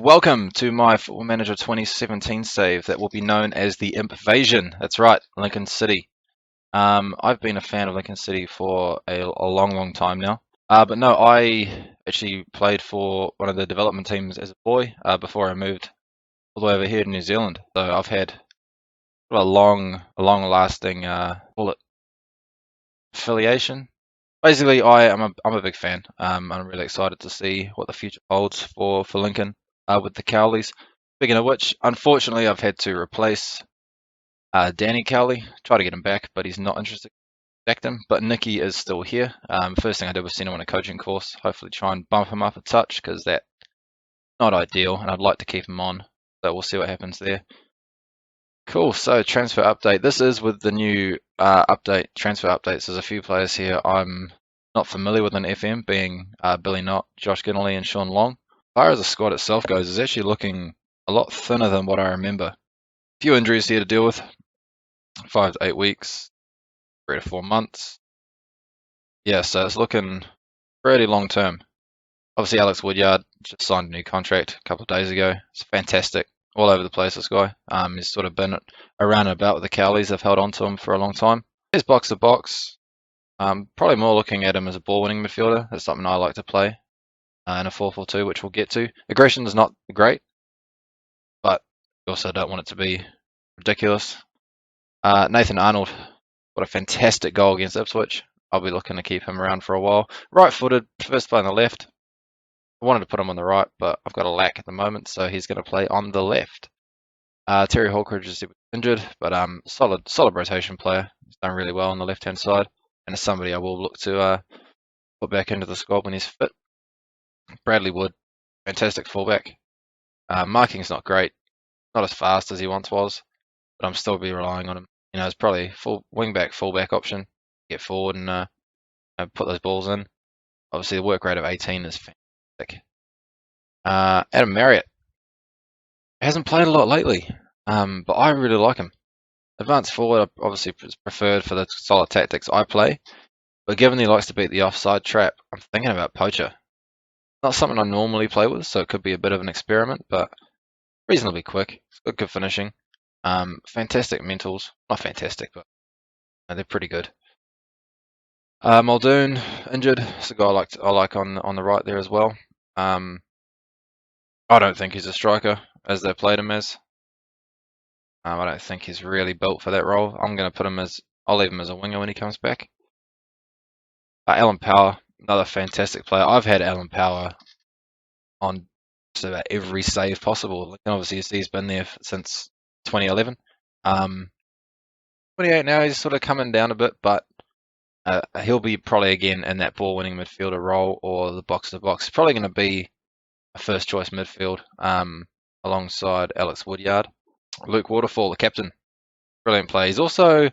welcome to my Football Manager 2017 save that will be known as the Impvasion. That's right, Lincoln City. I've been a fan of Lincoln City for a long time now. But no, I actually played for one of the development teams as a boy before I moved all the way over here to New Zealand. So I've had a long-lasting call it affiliation. Basically, I'm a big fan. I'm really excited to see what the future holds for Lincoln with the Cowleys. Speaking of which, unfortunately, I've had to replace Danny Cowley. Try to get him back, but he's not interested. Back him, but Nicky is still here. First thing I did was send him on a coaching course. Hopefully, try and bump him up a touch because that's not ideal, and I'd like to keep him on. So we'll see what happens there. Cool. So transfer update. This is with the new transfer updates. There's a few players here I'm not familiar with in FM, being Billy Knott, Josh Ginnelly, and Sean Long. As far as the squad itself goes, it's actually looking a lot thinner than what I remember. A few injuries here to deal with. 5 to 8 weeks, 3 to 4 months. Yeah, so it's looking pretty long term. Obviously, Alex Woodyard just signed a new contract a couple of days ago. It's fantastic. All over the place, this guy. He's sort of been around and about with the Cowleys. They've held on to him for a long time. Here's box to box. Probably more looking at him as a ball-winning midfielder. That's something I like to play in a 4-4-2, which we'll get to. Aggression is not great, but we also don't want it to be ridiculous. Nathan Arnold, what a fantastic goal against Ipswich. I'll be looking to keep him around for a while. Right-footed, first play on the left. I wanted to put him on the right, but I've got a lack at the moment, so he's going to play on the left. Terry Hawkridge is injured, but solid rotation player. He's done really well on the left-hand side, and is somebody I will look to put back into the squad when he's fit. Bradley Wood, fantastic fullback. Marking's not great, not as fast as he once was, but I'm still be relying on him. You know, it's probably wing-back, fullback option. Get forward and put those balls in. Obviously, the work rate of 18 is fantastic. Adam Marriott hasn't played a lot lately, but I really like him. Advanced forward, obviously, is preferred for the solid tactics I play, but given he likes to beat the offside trap, I'm thinking about poacher. Not something I normally play with, so it could be a bit of an experiment, but reasonably quick. It's got good finishing. Fantastic mentals. Not fantastic, but they're pretty good. Muldoon, injured. It's a guy I like on the right there as well. I don't think he's a striker, as they played him as. I don't think he's really built for that role. I'll leave him as a winger when he comes back. Alan Power, another fantastic player. I've had Alan Power on just about every save possible. And obviously, he's been there since 2011. 28 now, he's sort of coming down a bit, but he'll be probably again in that ball-winning midfielder role or the box-to-box. He's probably going to be a first-choice midfield alongside Alex Woodyard. Luke Waterfall, the captain, brilliant player. He's also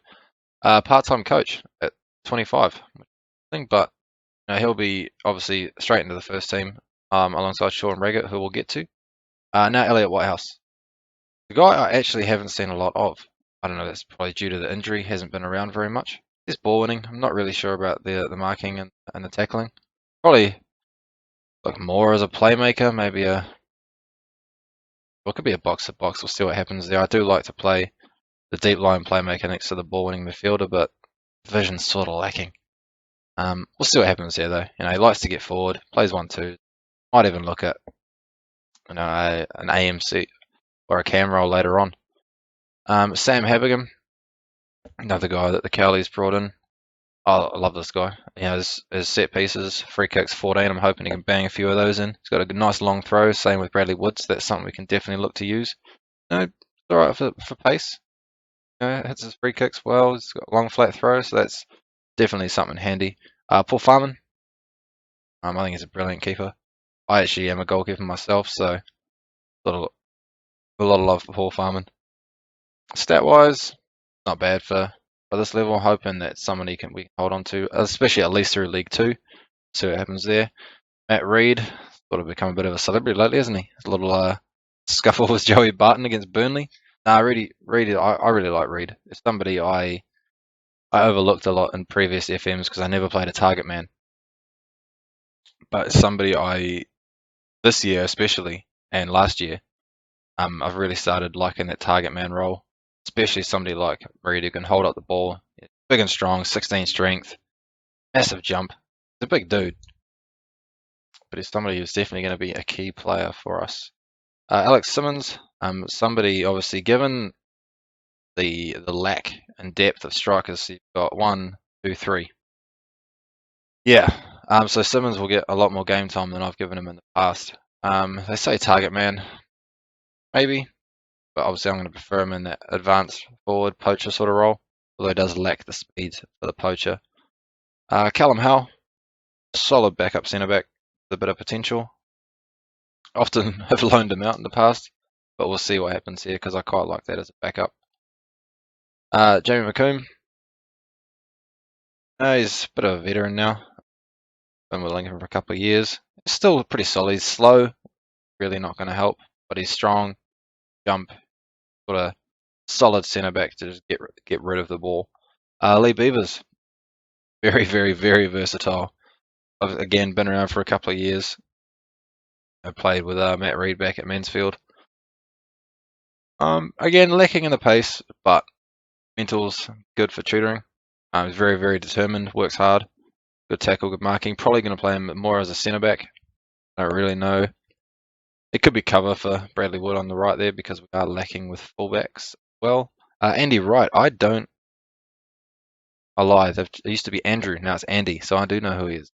a part-time coach at 25, but he'll be obviously straight into the first team alongside Sean Raggett, who we'll get to. Now Elliot Whitehouse, the guy I actually haven't seen a lot of. I don't know, that's probably due to the injury. Hasn't been around very much. He's ball winning. I'm not really sure about the marking and the tackling. Probably look more as a playmaker, maybe it could be a box to box. We'll see what happens there. I do like to play the deep line playmaker next to the ball winning midfielder, but vision's sort of lacking. We'll see what happens there though. He likes to get forward, plays 1-2. Might even look at an AMC or a cam roll later on. Sam Habigam, another guy that the Cowleys brought in. I love this guy. His set pieces, free kicks 14. I'm hoping he can bang a few of those in. He's got a nice long throw. Same with Bradley Woods. That's something we can definitely look to use. It's all right for pace. Hits his free kicks well. He's got a long flat throw, so that's definitely something handy. Paul Farman. I think he's a brilliant keeper. I actually am a goalkeeper myself, so a lot of love for Paul Farman. Stat-wise, not bad for this level. Hoping that somebody we can hold on to, especially at least through League 2. See what happens there. Matt Reid, sort of become a bit of a celebrity lately, hasn't he? A little scuffle with Joey Barton against Burnley. Reid, I really like Reid. It's somebody I overlooked a lot in previous FMs because I never played a target man. But it's somebody this year especially, and last year, I've really started liking that target man role, especially somebody like Reed who can hold up the ball. Big and strong, 16 strength, massive jump. He's a big dude, but he's somebody who's definitely going to be a key player for us. Alex Simmons, somebody obviously given the lack and depth of strikers, you've got 1, 2, 3. Yeah, so Simmons will get a lot more game time than I've given him in the past. They say target man, maybe, but obviously I'm going to prefer him in that advanced forward poacher sort of role, although he does lack the speed for the poacher. Callum Howe, solid backup centre back with a bit of potential. Often have loaned him out in the past, but we'll see what happens here because I quite like that as a backup. Jamie McComb, he's a bit of a veteran now. Been with Lincoln for a couple of years. Still pretty solid. He's slow, really not going to help, but he's strong, jump, sort of solid centre back to just get rid of the ball. Lee Beavers, very, very, very versatile. I've again been around for a couple of years. I played with Matt Reed back at Mansfield. Again, lacking in the pace, but mental's good for tutoring. He's very, very determined, works hard, good tackle, good marking. Probably going to play him more as a centre back. I don't really know. It could be cover for Bradley Wood on the right there because we are lacking with fullbacks. Well, Andy Wright, I lied. It used to be Andrew, now it's Andy, so I do know who he is.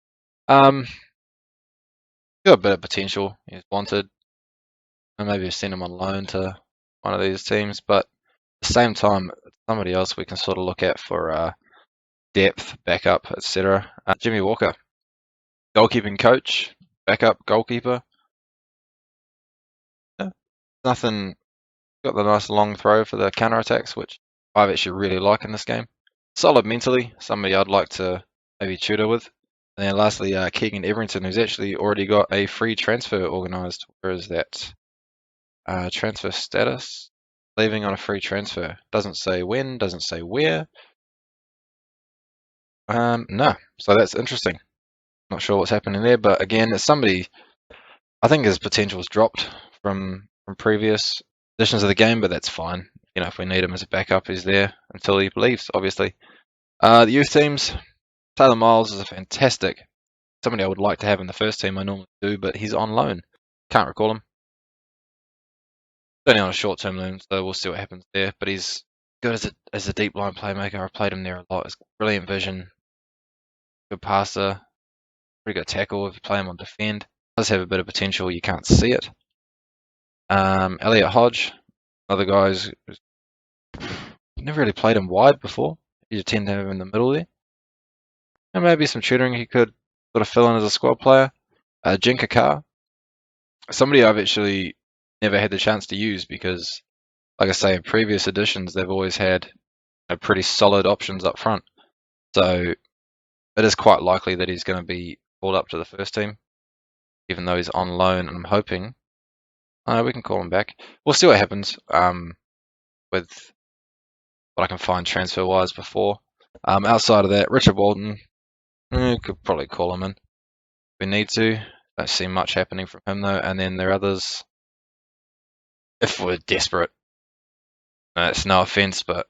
Got a bit of potential. He's wanted. And maybe send him on loan to one of these teams, but at the same time, somebody else we can sort of look at for depth, backup, etc. Jimmy Walker, goalkeeping coach, backup goalkeeper. Yeah, nothing. Got the nice long throw for the counter attacks, which I've actually really like in this game. Solid mentally, somebody I'd like to maybe tutor with. And then lastly, Keegan Everington, who's actually already got a free transfer organised. Where is that? Transfer status. Leaving on a free transfer. Doesn't say when, doesn't say where. No. So that's interesting. Not sure what's happening there, but again, it's somebody. I think his potential's dropped from previous editions of the game, but that's fine. You know, if we need him as a backup, he's there until he leaves, obviously. The youth teams, Taylor Miles is a fantastic. Somebody I would like to have in the first team, I normally do, but he's on loan. Can't recall him. Only on a short-term loan, so we'll see what happens there. But he's good as a deep line playmaker. I've played him there a lot. He's brilliant vision, good passer, pretty good tackle if you play him on defend. Does have a bit of potential. You can't see it. Elliot Hodge, other guys. Never really played him wide before. You tend to have him in the middle there. And maybe some tutoring he could sort of fill in as a squad player. Jinka Carr, somebody I've actually never had the chance to use because, like I say, in previous editions they've always had pretty solid options up front. So it is quite likely that he's going to be called up to the first team, even though he's on loan. And I'm hoping we can call him back. We'll see what happens with what I can find transfer-wise before. Outside of that, Richard Walton, could probably call him in if we need to. Don't see much happening from him though. And then there are others, if we're desperate. It's no offense, but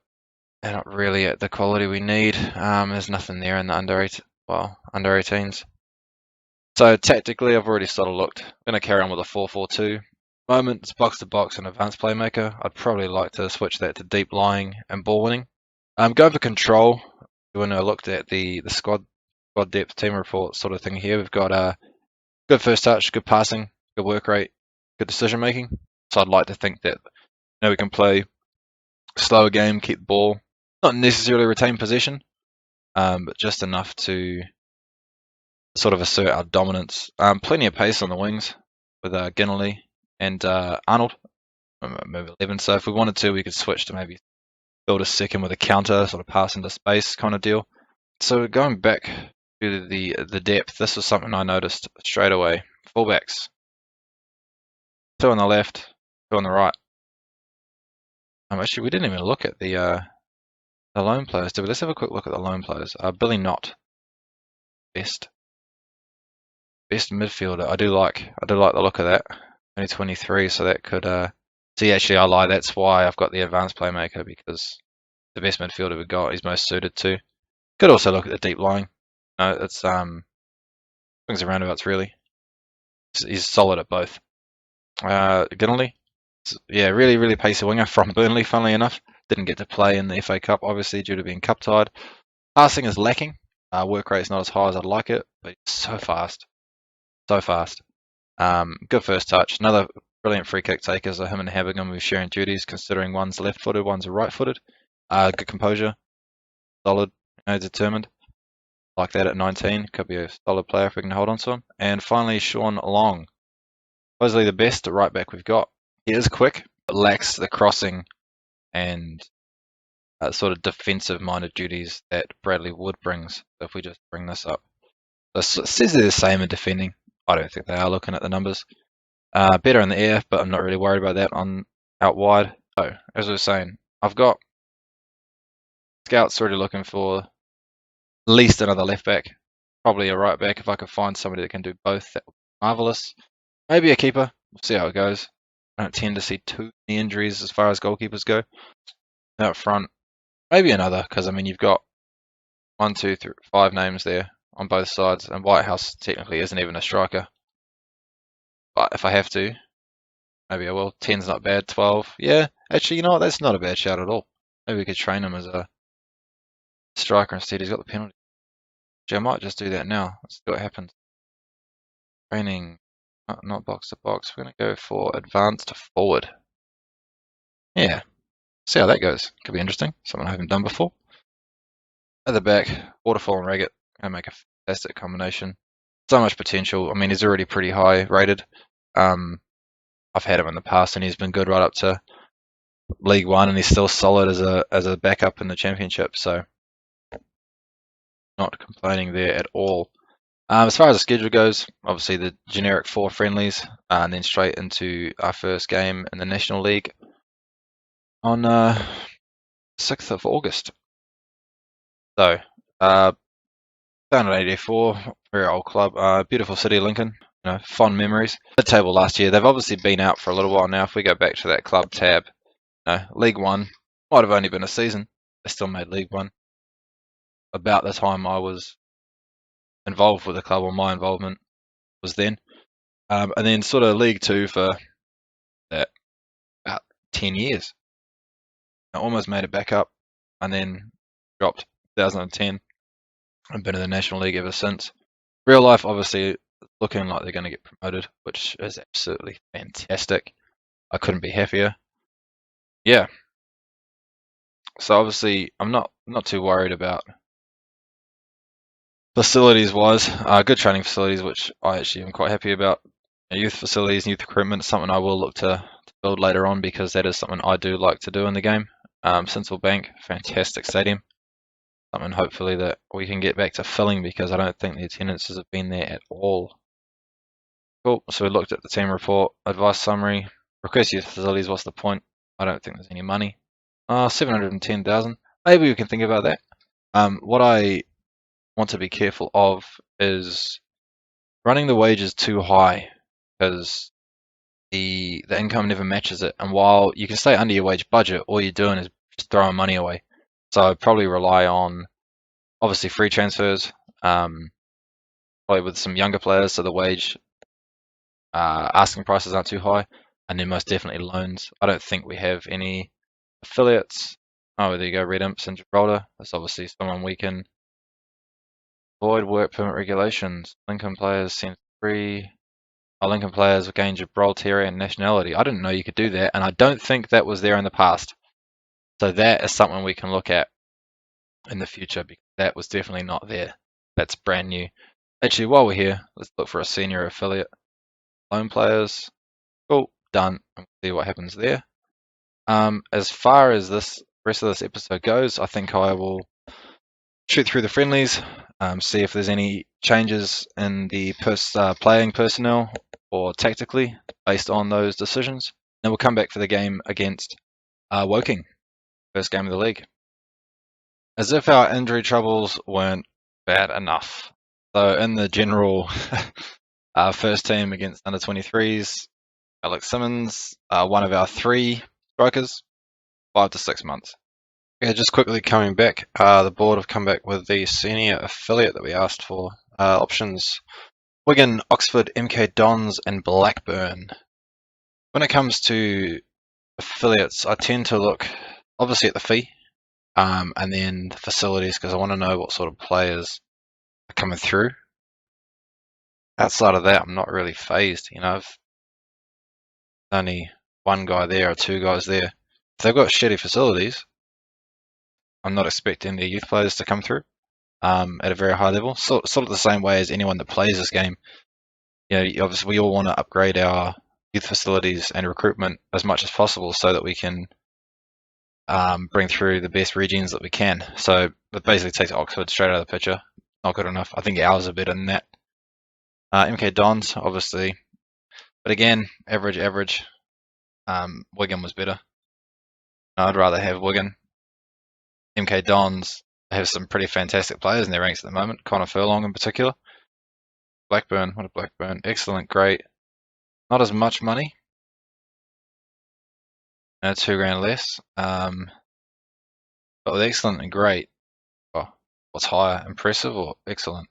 they're not really at the quality we need. There's nothing there in the under 18s. So tactically, I've already sort of looked. I'm going to carry on with a 4-4-2. Moment, it's box to box and advanced playmaker. I'd probably like to switch that to deep lying and ball winning. Going for control. When I looked at the squad depth team report sort of thing here, we've got good first touch, good passing, good work rate, good decision making. So I'd like to think that we can play slower game, keep the ball, not necessarily retain possession, but just enough to sort of assert our dominance. Plenty of pace on the wings with Ginnerly and Arnold, maybe 11. So if we wanted to, we could switch to maybe build a second with a counter, sort of pass into space kind of deal. So going back to the depth, this was something I noticed straight away. Fullbacks, 2 on the left, 2 on the right. Actually, we didn't even look at the loan players, did we? Let's have a quick look at the loan players. Billy Knott, best midfielder. I do like the look of that. 2023, so that could see, actually I lie, that's why I've got the advanced playmaker, because the best midfielder we've got he's most suited to. Could also look at the deep lying. No, it's swings and roundabouts really. He's solid at both. Ginnerly, yeah, really pacey winger from Burnley, funnily enough. Didn't get to play in the FA Cup, obviously, due to being cup tied. Passing is lacking. Work rate's not as high as I'd like it, but he's so fast. So fast. Good first touch. Another brilliant free kick taker. So him and Habergam with sharing duties, considering one's left-footed, one's right-footed. Good composure. Solid, determined. Like that at 19. Could be a solid player if we can hold on to him. And finally, Sean Long. Supposedly the best right back we've got. He is quick, but lacks the crossing and sort of defensive-minded duties that Bradley Wood brings. So if we just bring this up, it says they're the same in defending. I don't think they are, looking at the numbers. Better in the air, but I'm not really worried about that on out wide. So as I was saying, I've got scouts already looking for at least another left back, probably a right back. If I could find somebody that can do both, that would be marvelous. Maybe a keeper. We'll see how it goes. I don't tend to see too many injuries as far as goalkeepers go. Out front, maybe another, because I mean you've got 1, 2, 3, 5 names there on both sides, and Whitehouse technically isn't even a striker. But if I have to, maybe I will. 10's not bad. 12, yeah. Actually, you know what? That's not a bad shout at all. Maybe we could train him as a striker instead. He's got the penalty. Actually, I might just do that now. Let's see what happens. Training, not box to box. We're going to go for advanced forward. Yeah. See how that goes. Could be interesting. Something I haven't done before. At the back, Waterfall and Raggett. Going to make a fantastic combination. So much potential. I mean, he's already pretty high rated. I've had him in the past, and he's been good right up to League One, and he's still solid as a backup in the Championship. So, not complaining there at all. As far as the schedule goes, obviously the generic 4 friendlies, and then straight into our first game in the National League on 6th of August. So, founded in '84, very old club, beautiful city, Lincoln. Fond memories. Mid-table last year. They've obviously been out for a little while now. If we go back to that club tab, League One might have only been a season. They still made League One. About the time I was involved with the club, or my involvement was then. And then sort of League Two for that about 10 years. I almost made it back up, and then dropped 2010, and been in the National League ever since. Real life, obviously, looking like they're going to get promoted, which is absolutely fantastic. I couldn't be happier. Yeah. So obviously, I'm not too worried about facilities-wise. Good training facilities, which I actually am quite happy about. Youth facilities, youth recruitment is something I will look to build later on, because that is something I do like to do in the game. Central Bank, fantastic stadium. Something hopefully that we can get back to filling, because I don't think the attendances have been there at all. Cool. So we looked at the team report, advice summary, request youth facilities. What's the point? I don't think there's any money. 710,000. Maybe we can think about that. What I want to be careful of is running the wages too high, because the income never matches it. And while you can stay under your wage budget, all you're doing is just throwing money away. So I'd probably rely on, obviously, free transfers, probably with some younger players, so the wage asking prices aren't too high, and then most definitely loans. I don't think we have any affiliates. Oh, there you go, Red Imps in Gibraltar. That's obviously someone we can avoid work permit regulations. Lincoln players seem free. Lincoln players gain Gibraltarian nationality. I didn't know you could do that, and I don't think that was there in the past. So that is something we can look at in the future, because that was definitely not there. That's brand new. Actually, while we're here, let's look for a senior affiliate. Loan players. Cool, done. And we'll see what happens there. As far as this rest of this episode goes, I think I will shoot through the friendlies, see if there's any changes in the playing personnel or tactically based on those decisions. Then we'll come back for the game against Woking, first game of the league. As if our injury troubles weren't bad enough. So in the general first team against under 23s, Alex Simmons, one of our 3 strikers, 5 to 6 months. Yeah, just quickly coming back, the board have come back with the senior affiliate that we asked for. Options: Wigan, Oxford, MK Dons, and Blackburn. When it comes to affiliates, I tend to look obviously at the fee, and then the facilities, because I want to know what sort of players are coming through. Outside of that, I'm not really phased. I've only 1 guy there or 2 guys there. If they've got shitty facilities, I'm not expecting their youth players to come through at a very high level. Sort of the same way as anyone that plays this game. Obviously we all want to upgrade our youth facilities and recruitment as much as possible so that we can bring through the best regions that we can. So it basically takes Oxford straight out of the picture. Not good enough. I think ours are better than that. MK Dons, obviously. But again, average. Wigan was better. I'd rather have Wigan. MK Dons have some pretty fantastic players in their ranks at the moment. Connor Furlong in particular. Blackburn, what a Blackburn. Excellent, great. Not as much money. 2 grand less. But with excellent and great, what's higher, impressive or excellent?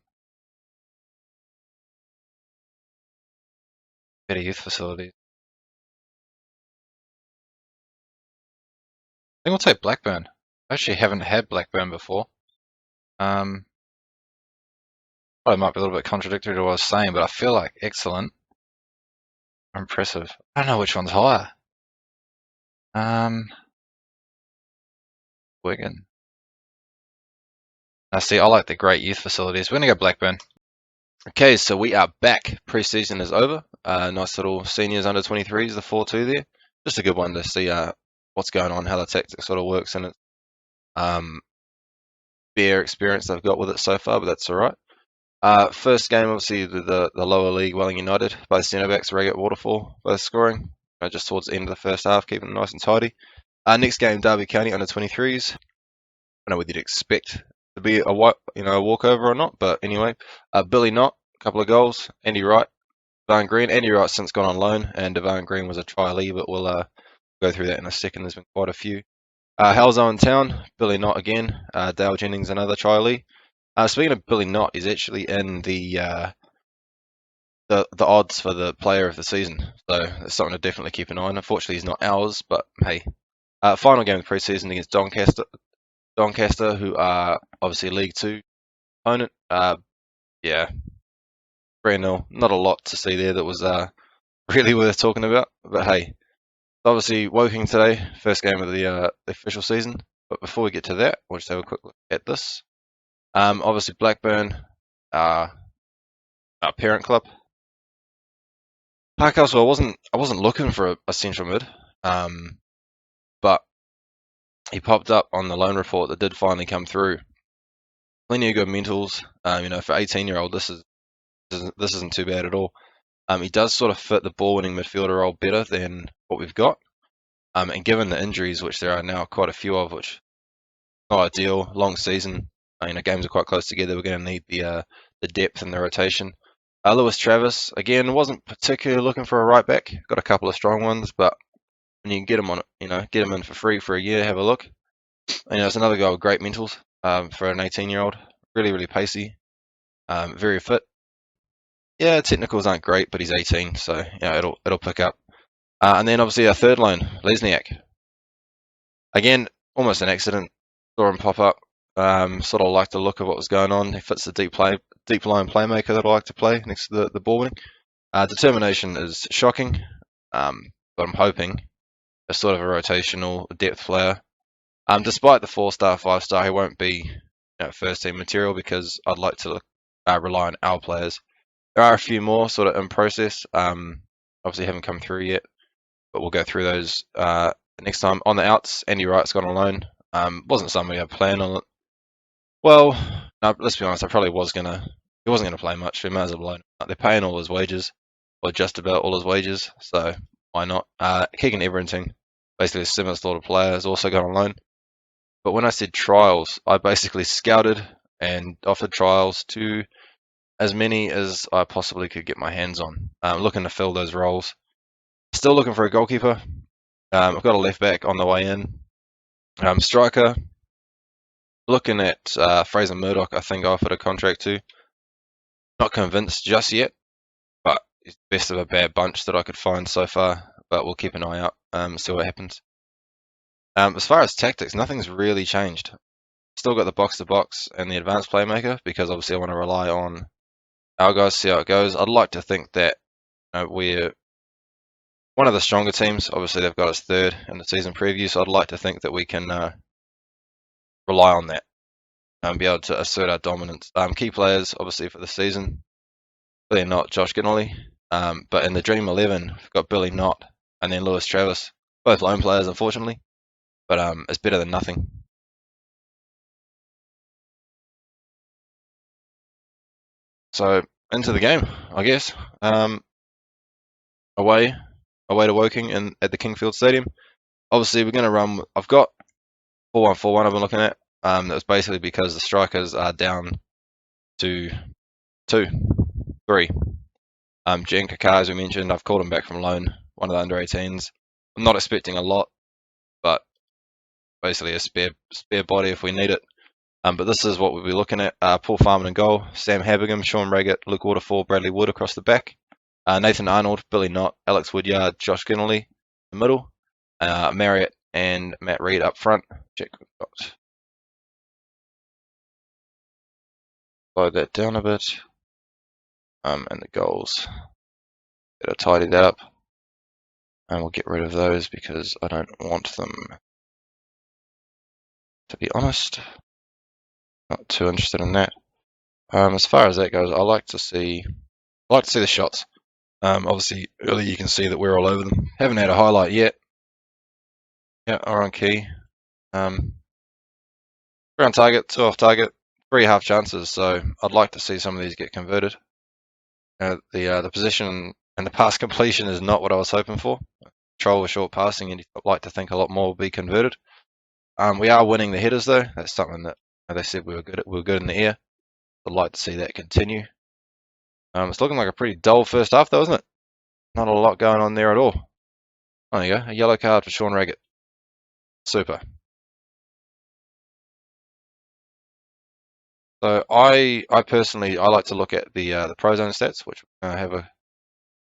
Better youth facilities. I think we'll take Blackburn. I actually haven't had Blackburn before. Well, it might be a little bit contradictory to what I was saying, but I feel like excellent, impressive. I don't know which one's higher. Wigan. See, I like the great youth facilities. We're gonna go Blackburn. Okay, so we are back. Pre-season is over. Nice little seniors under 23s, the 4-2 there. Just a good one to see what's going on, how the tactics sort of works, and it's bare experience they've got with it so far, but that's all right. First game, obviously, the lower league, Welling United. Both centre backs, Reggett, Waterfall, both scoring just towards the end of the first half, keeping it nice and tidy. Next game, Derby County under 23s. I don't know whether you'd expect to be a walkover or not, but anyway, Billy Knott, a couple of goals. Andy Wright, Devon Green. Andy Wright's since gone on loan, and Devon Green was a trialee, but we'll go through that in a second. There's been quite a few. Halzo in town, Billy Knott again. Dale Jennings, another trialee. Speaking of Billy Knott, he's actually in the odds for the player of the season, so it's something to definitely keep an eye on. Unfortunately, he's not ours, but hey. Final game of pre-season against Doncaster, who are obviously a League 2 opponent. Yeah, 3-0. Not a lot to see there that was really worth talking about, but hey. Obviously, Woking today, first game of the official season. But before we get to that, we'll just have a quick look at this. Obviously, Blackburn, our parent club. Parkhurst, I wasn't looking for a central mid, but he popped up on the loan report that did finally come through. Plenty of good mentals. For 18-year-old, this isn't too bad at all. He does sort of fit the ball-winning midfielder role better than what we've got. And given the injuries, which there are now quite a few of, which not ideal, long season. Games are quite close together. We're going to need the depth and the rotation. Lewis Travis, again, wasn't particularly looking for a right back. Got a couple of strong ones, but when you can get him on it, get him in for free for a year, have a look. It's another guy with great mentals for an 18-year-old. Really, really pacey, very fit. Yeah, technicals aren't great, but he's 18, so it'll pick up. And then obviously our third line, Lesniak. Again, almost an accident. Saw him pop up. Sort of liked the look of what was going on. He fits the deep line playmaker that I like to play next to the ball winning. Determination is shocking, but I'm hoping a sort of a rotational depth player. Despite the 4-star, 5-star, he won't be first team material because I'd like to rely on our players. There are a few more sort of in process. Obviously haven't come through yet, but we'll go through those next time. On the outs, Andy Wright's gone on loan. Wasn't somebody I planned on. Well, no, let's be honest. He wasn't gonna play much. We might as well loan. They're paying all his wages, or just about all his wages. So why not? Keegan Everington, basically a similar sort of player, has also gone on loan. But when I said trials, I basically scouted and offered trials to as many as I possibly could get my hands on. Looking to fill those roles. Still looking for a goalkeeper. I've got a left back on the way in. Striker, looking at Fraser Murdoch. I think I offered a contract to. Not convinced just yet, but he's the best of a bad bunch that I could find so far. But we'll keep an eye out, see what happens. As far as tactics, nothing's really changed. Still got the box to box and the advanced playmaker because obviously I want to rely on our guys, see how it goes. I'd like to think that we're one of the stronger teams. Obviously, they've got us third in the season preview, so I'd like to think that we can rely on that and be able to assert our dominance. Key players, obviously, for the season, really not Josh Ginnelly, but in the Dream 11, we've got Billy Knott and then Lewis Travis, both lone players, unfortunately, but it's better than nothing. So into the game, I guess. Away to Woking and at the Kingfield Stadium. Obviously, we're going to run. I've got 4-1-4-1 I've been looking at. That was basically because the strikers are down to 2, 3. Jen Kakar, as we mentioned, I've called him back from loan, one of the under 18s. I'm not expecting a lot, but basically a spare body if we need it. But this is what we'll be looking at. Paul Farman in goal, Sam Habigham, Sean Raggett, Luke Waterfall, Bradley Wood across the back. Nathan Arnold, Billy Knott, Alex Woodyard, Josh Ginnelly in the middle. Marriott and Matt Reid up front. Check we've got. Slow that down a bit. And the goals. Better tidy that up. And we'll get rid of those because I don't want them. To be honest, not too interested in that. As far as that goes, I like to see the shots. Obviously, early you can see that we're all over them. Haven't had a highlight yet. Yeah, are on key. We're on target, 2 off target, 3 half chances. So I'd like to see some of these get converted. The position and the pass completion is not what I was hoping for. Control with short passing, and you'd like to think a lot more will be converted. We are winning the headers though. That's something that they said we were good at. We were good in the air. I'd like to see that continue. It's looking like a pretty dull first half though, isn't it? Not a lot going on there at all. Oh, there you go. A yellow card for Sean Raggett. Super. So I personally like to look at the pro zone stats, which we're gonna have a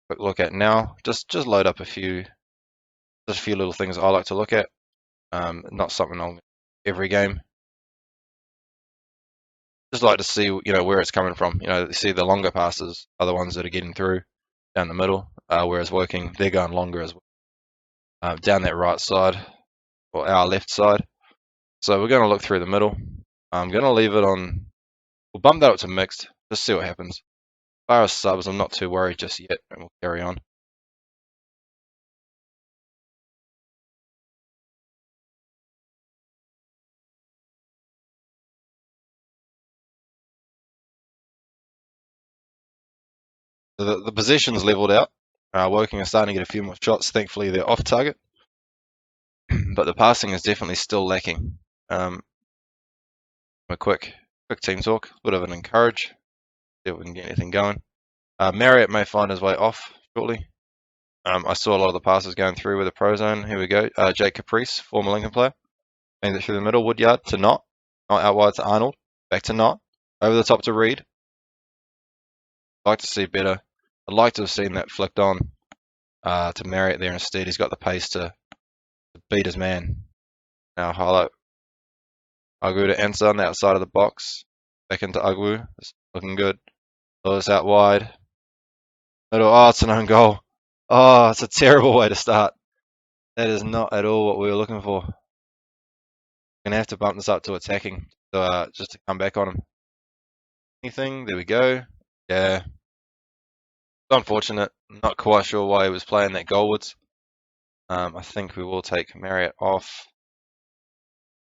quick look at now. Just load up a few little things I like to look at. Not something on every game. Just like to see where it's coming from. You see the longer passes are the ones that are getting through down the middle, whereas Woking they're going longer as well down that right side or our left side. So we're going to look through the middle. I'm going to leave it on. We'll bump that up to mixed. Just see what happens. As far as subs, I'm not too worried just yet, and we'll carry on. So the position's leveled out. Woking are starting to get a few more shots. Thankfully, they're off target, but the passing is definitely still lacking. A quick team talk, a bit of an encourage. See if we can get anything going. Marriott may find his way off shortly. I saw a lot of the passes going through with the pro zone. Here we go. Jake Caprice, former Lincoln player. Banged it through the middle. Woodyard to Knott. Knott out wide to Arnold. Back to Knott. Over the top to Reid. I'd like to see better. I'd like to have seen that flicked on to Marriott there instead. He's got the pace to beat his man. Now highlight Agwu to Ensa on the outside of the box. Back into Agwu. It's looking good. Lewis out wide. Middle. Oh, it's an own goal. Oh, it's a terrible way to start. That is not at all what we were looking for. Gonna have to bump this up to attacking, just to come back on him. Anything? There we go. Yeah. It's unfortunate. Not quite sure why he was playing that goalwards. I think we will take Marriott off.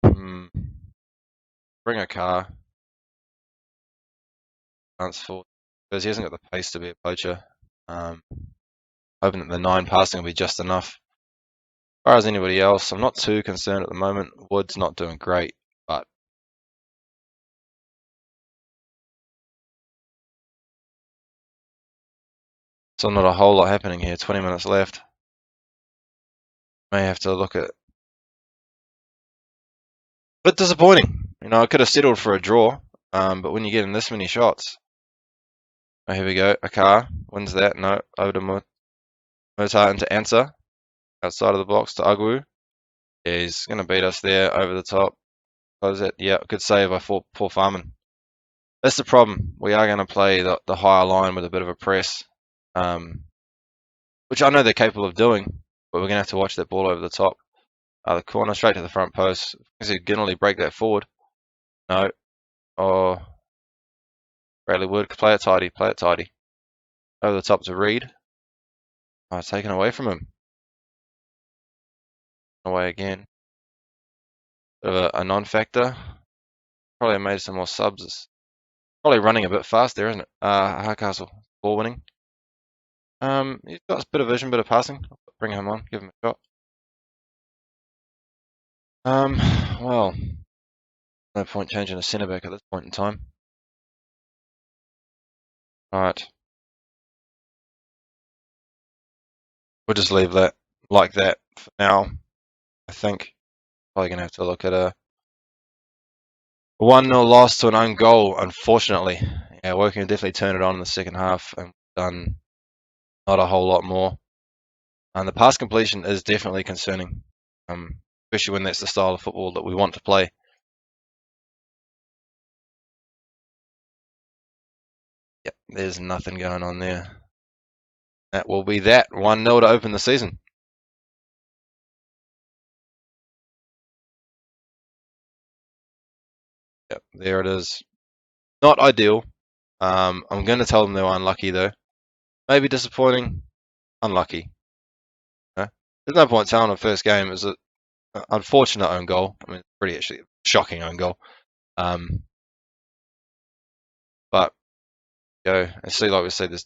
Bring a car. For because he hasn't got the pace to be a poacher. Hoping that the 9 passing will be just enough. As far as anybody else, I'm not too concerned at the moment. Wood's not doing great, but still not a whole lot happening here. 20 minutes left. May have to look at. Bit disappointing. I could have settled for a draw, but when you get in this many shots. Oh, here we go. A car wins that. No, over to Mutar into answer. Outside of the box to Agwu. Yeah, he's going to beat us there over the top. Close it. Yeah, good save by poor Farman. That's the problem. We are going to play the higher line with a bit of a press, which I know they're capable of doing, but we're going to have to watch that ball over the top. The corner straight to the front post. Is he going to break that forward? No. Oh, Bradley Wood, play it tidy, play it tidy. Over the top to Reed. Oh, taken away from him. Away again. Bit of a non-factor. Probably made some more subs. It's probably running a bit fast there, isn't it? Hardcastle, ball winning. He's got a bit of vision, bit of passing. Bring him on, give him a shot. Well, no point changing a centre back at this point in time. Alright. We'll just leave that like that for now. I think probably gonna have to look at a 1-0 loss to an own goal, unfortunately. Yeah, we can definitely turn it on in the second half and done not a whole lot more. And the pass completion is definitely concerning, especially when that's the style of football that we want to play. Yep, there's nothing going on there. That will be that. 1-0 to open the season. Yep, there it is. Not ideal. I'm going to tell them they were unlucky, though. Maybe disappointing. Unlucky. There's no point telling them first game. It was an unfortunate own goal. I mean, pretty actually shocking own goal. But go and see, like we said, this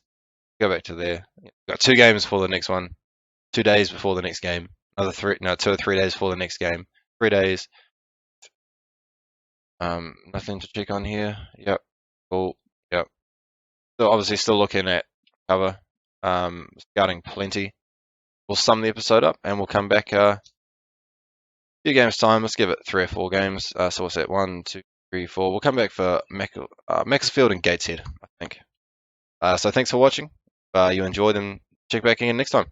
go back to there. Got 2 games before the next one. 2 days before the next game. Another 2 or 3 days before the next game. 3 days. Nothing to check on here. Yep. Cool. Yep. So obviously still looking at cover. Scouting plenty. We'll sum the episode up and we'll come back a few games time. Let's give it 3 or 4 games. So what's that? 1, 2, 3, 4. We'll come back for Macclesfield and Gateshead, I think. So thanks for watching. If you enjoyed, and check back again next time.